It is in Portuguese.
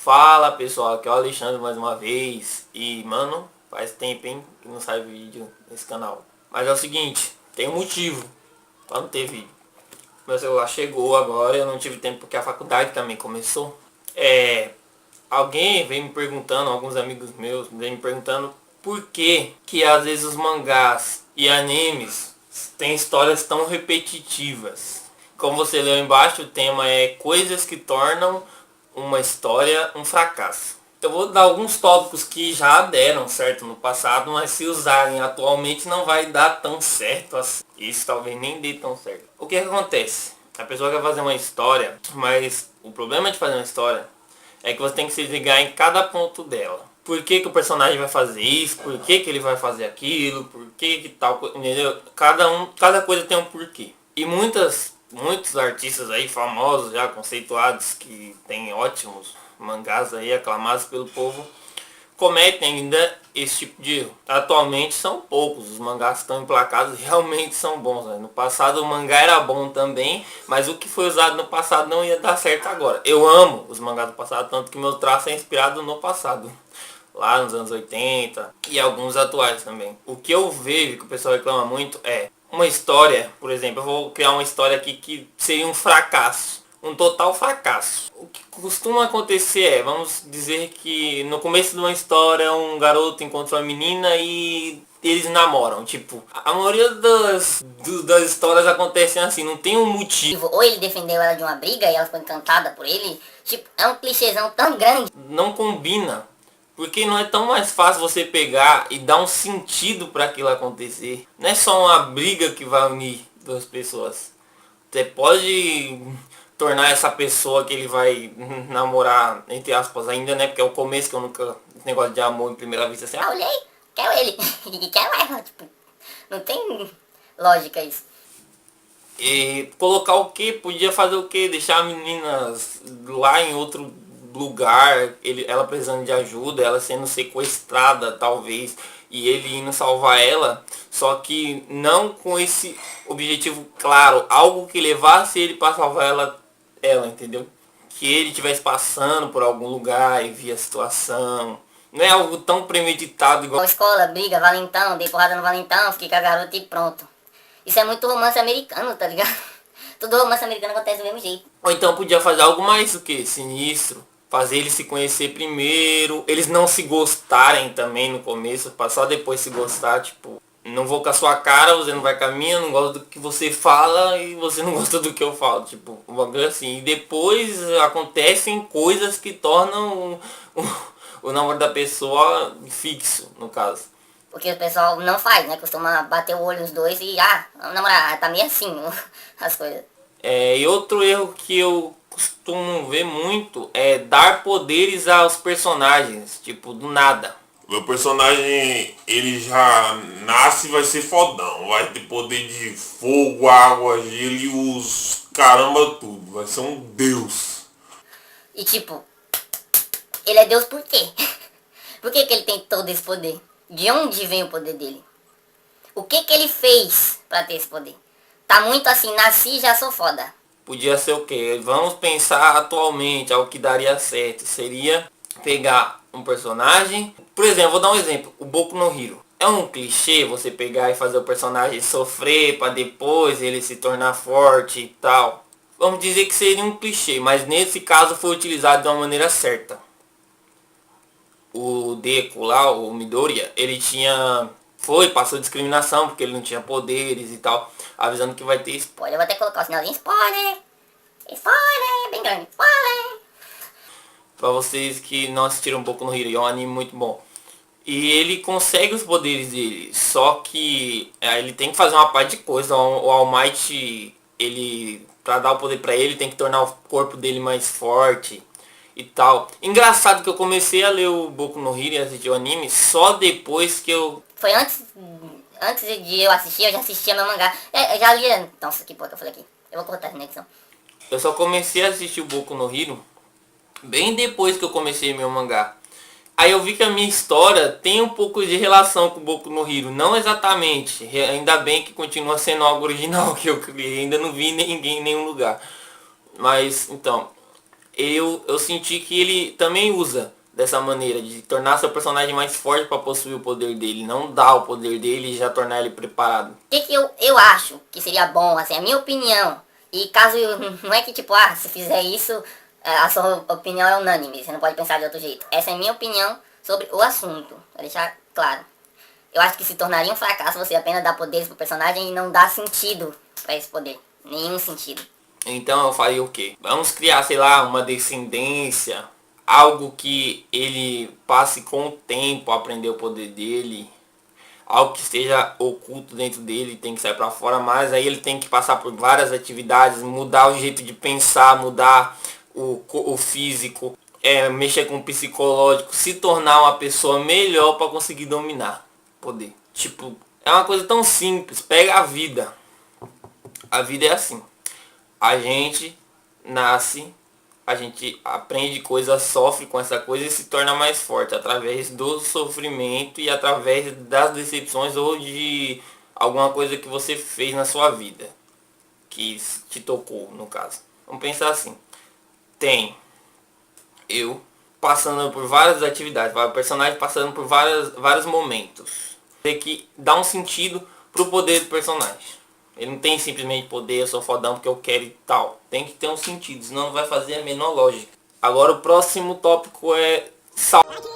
Fala pessoal, aqui é o Alexandre mais uma vez. E mano, faz tempo hein, que não sai vídeo nesse canal. Mas é o seguinte, tem um motivo pra não ter vídeo. Meu celular chegou agora, eu não tive tempo porque a faculdade também começou. Alguém vem me perguntando, alguns amigos meus vem me perguntando por que às vezes os mangás e animes têm histórias tão repetitivas. Como você leu embaixo, o tema é coisas que tornam uma história um fracasso. Eu vou dar alguns tópicos que já deram certo no passado, mas se usarem atualmente não vai dar tão certo assim. Isso talvez nem dê tão certo. O que acontece? A pessoa quer fazer uma história, mas o problema de fazer uma história é que você tem que se ligar em cada ponto dela. Por que o personagem vai fazer isso? Por que ele vai fazer aquilo? Por que tal coisa? Entendeu? Cada coisa tem um porquê. E muitos artistas aí famosos, já conceituados, que tem ótimos mangás aí aclamados pelo povo, cometem ainda esse tipo de erro. Atualmente são poucos os mangás que estão emplacados, realmente são bons, né? No passado o mangá era bom também, mas o que foi usado no passado não ia dar certo agora. Eu amo os mangás do passado, tanto que meu traço é inspirado no passado, lá nos anos 80 e alguns atuais também. O que eu vejo que o pessoal reclama muito é uma história, por exemplo, eu vou criar uma história aqui que seria um fracasso, um total fracasso. O que costuma acontecer é, vamos dizer que no começo de uma história um garoto encontra uma menina e eles namoram. Tipo, a maioria das histórias acontecem assim, não tem um motivo. Ou ele defendeu ela de uma briga e ela ficou encantada por ele. Tipo, é um clichêzão tão grande. Não combina. Porque não é tão mais fácil você pegar e dar um sentido para aquilo acontecer. Não é só uma briga que vai unir duas pessoas. Você pode tornar essa pessoa que ele vai namorar, entre aspas, ainda, né? Porque é o começo que eu nunca... Esse negócio de amor em primeira vista assim. Eu olhei, quero ele. Quero ela. Tipo, não tem lógica isso. E colocar o que? Podia fazer o que? Deixar meninas lá em outro lugar, ela precisando de ajuda, ela sendo sequestrada talvez, e ele indo salvar ela, só que não com esse objetivo claro, algo que levasse ele para salvar ela, entendeu? Que ele estivesse passando por algum lugar e via a situação. Não é algo tão premeditado igual... Escola, briga, valentão, dei porrada no valentão, fiquei com a garota e pronto. Isso é muito romance americano, tá ligado? Todo romance americano acontece do mesmo jeito. Ou então podia fazer algo mais do que sinistro. Fazer eles se conhecer primeiro. Eles não se gostarem também no começo. Pra só depois se gostar. Tipo, não vou com a sua cara, você não vai com a minha. Não gosto do que você fala e você não gosta do que eu falo. Tipo, um bagulho assim. E depois acontecem coisas que tornam o namoro da pessoa fixo, no caso. Porque o pessoal não faz, né? Costuma bater o olho nos dois e, vamos namorar, tá meio assim, as coisas. E outro erro que eu costumo ver muito é dar poderes aos personagens, tipo, do nada. Meu personagem, ele já nasce e vai ser fodão. Vai ter poder de fogo, água, gelo e os caramba tudo. Vai ser um deus. E tipo, ele é deus por quê? Por que ele tem todo esse poder? De onde vem o poder dele? O que ele fez pra ter esse poder? Tá muito assim, nasci e já sou foda. Podia ser o quê? Vamos pensar atualmente, algo que daria certo. Seria pegar um personagem... Por exemplo, vou dar um exemplo. O Boku no Hero. É um clichê você pegar e fazer o personagem sofrer pra depois ele se tornar forte e tal. Vamos dizer que seria um clichê, mas nesse caso foi utilizado de uma maneira certa. O Deku lá, o Midoriya, ele passou discriminação porque ele não tinha poderes e tal, avisando que vai ter spoiler. Eu vou até colocar o sinalzinho spoiler. Spoiler, bem grande, spoiler. Pra vocês que não assistiram um pouco no Hero, é um anime muito bom. E ele consegue os poderes dele, só que ele tem que fazer uma parte de coisa. O All Might, ele para dar o poder pra ele, tem que tornar o corpo dele mais forte e tal. Engraçado que eu comecei a ler o Boku no Hero e assistir o anime só depois que eu... Foi antes de eu assistir, eu já assistia meu mangá. Eu já lia... Nossa, que porra que eu falei aqui. Eu vou cortar na edição. Eu só comecei a assistir o Boku no Hero bem depois que eu comecei meu mangá. Aí eu vi que a minha história tem um pouco de relação com o Boku no Hero. Não exatamente. Ainda bem que continua sendo algo original que eu criei. Ainda não vi ninguém em nenhum lugar. Mas, então, eu senti que ele também usa dessa maneira. De tornar seu personagem mais forte para possuir o poder dele. Não dar o poder dele e já tornar ele preparado. O que eu acho que seria bom, assim, a minha opinião. E caso, não é que tipo, se fizer isso... a sua opinião é unânime, você não pode pensar de outro jeito. Essa é a minha opinião sobre o assunto, pra deixar claro. Eu acho que se tornaria um fracasso você apenas dar poderes pro personagem e não dar sentido pra esse poder. Nenhum sentido. Então eu falei o quê? Vamos criar, sei lá, uma descendência. Algo que ele passe com o tempo a aprender o poder dele. Algo que esteja oculto dentro dele, tem que sair pra fora. Mas aí ele tem que passar por várias atividades, mudar o jeito de pensar, mudar o físico, mexer com o psicológico, se tornar uma pessoa melhor para conseguir dominar poder. Tipo, é uma coisa tão simples. Pega a vida. A vida é assim. A gente nasce, a gente aprende coisas, sofre com essa coisa e se torna mais forte através do sofrimento e através das decepções ou de alguma coisa que você fez na sua vida que te tocou, no caso. Vamos pensar assim. Tem eu passando por várias atividades, o personagem passando por vários momentos. Tem que dar um sentido pro poder do personagem. Ele não tem simplesmente poder, eu sou fodão porque eu quero e tal. Tem que ter um sentido, senão não vai fazer a menor lógica. Agora o próximo tópico é saúde.